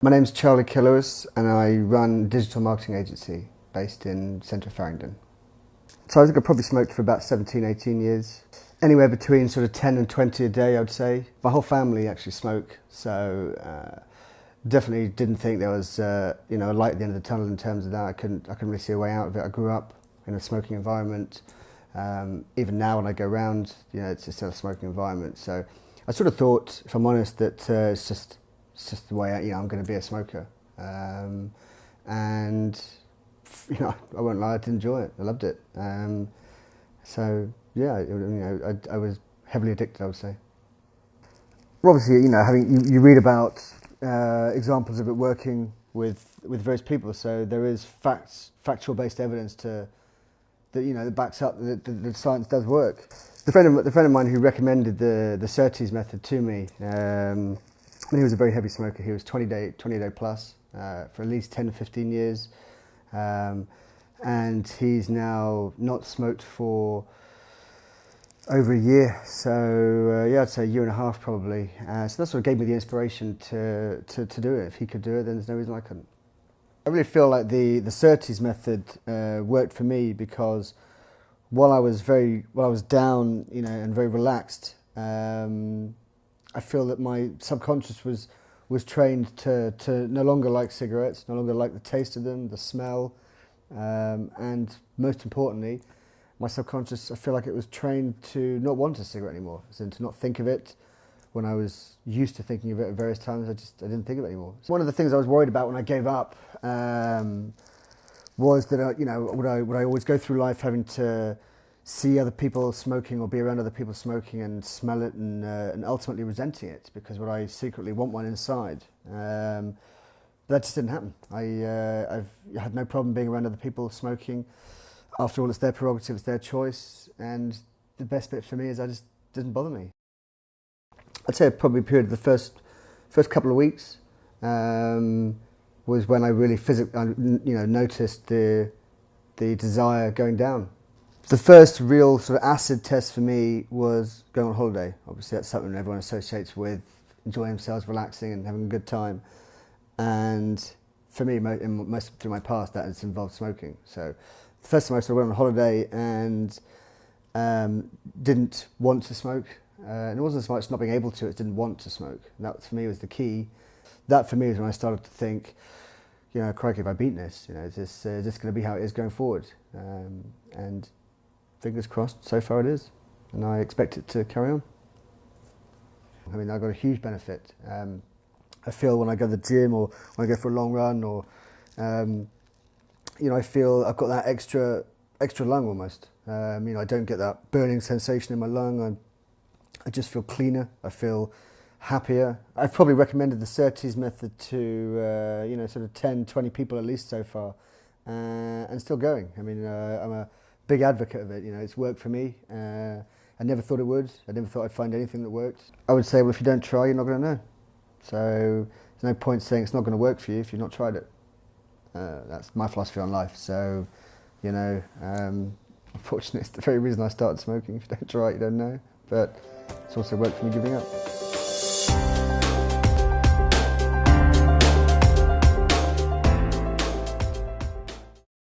My name's Charlie Lewis and I run a digital marketing agency based in central Farringdon. So I think I probably smoked for about 17, 18 years. Anywhere between sort of 10 and 20 a day, I'd say. My whole family actually smoke, so definitely didn't think there was a light at the end of the tunnel in terms of that. I couldn't really see a way out of it. I grew up in a smoking environment. Even now when I go around, it's still a smoking environment. So I sort of thought, if I'm honest, that it's just the way I'm going to be a smoker. And I won't lie, I did enjoy it. I loved it. So yeah, I was heavily addicted, I would say. Well, obviously, you read about examples of it working with various people. So there is factual based evidence that backs up that the science does work. The friend of mine who recommended the Surtees method to me, he was a very heavy smoker. He was 20 day plus for at least 10 to 15 years, and he's now not smoked for over a year. So I'd say a year and a half probably. So that sort of gave me the inspiration to do it. If he could do it, then there's no reason I couldn't. I really feel like the Surtees method worked for me because while I was down, and very relaxed, I feel that my subconscious was trained to no longer like cigarettes, no longer like the taste of them, the smell, and most importantly, my subconscious, I feel like it was trained to not want a cigarette anymore, as in to not think of it. When I was used to thinking of it at various times, I didn't think of it anymore. So one of the things I was worried about when I gave up was that would I always go through life having to see other people smoking or be around other people smoking and smell it and ultimately resenting it, because would I secretly want one inside? But that just didn't happen. I've had no problem being around other people smoking. After all, it's their prerogative, it's their choice, and the best bit for me is it just didn't bother me. I'd say probably a period of the first couple of weeks was when I really noticed the desire going down. The first real sort of acid test for me was going on holiday. Obviously, that's something everyone associates with enjoying themselves, relaxing, and having a good time. And for me, most through my past, that has involved smoking. So the first time I sort of went on holiday and didn't want to smoke. And it wasn't so much not being able to, it didn't want to smoke. And that for me was the key. That for me is when I started to think, crikey, if I beat this, is this going to be how it is going forward? And fingers crossed, so far it is. And I expect it to carry on. I mean, I've got a huge benefit. I feel when I go to the gym or when I go for a long run or, I feel I've got that extra lung almost. I don't get that burning sensation in my lung. I just feel cleaner, I feel happier. I've probably recommended the Surtees method to, sort of 10, 20 people at least so far, and still going. I mean, I'm a big advocate of it, it's worked for me. I never thought it would, I never thought I'd find anything that worked. I would say, well, if you don't try, you're not going to know. So there's no point saying it's not going to work for you if you've not tried it. That's my philosophy on life, so, unfortunately it's the very reason I started smoking. If you don't try it, you don't know. But it's also worked for me giving up.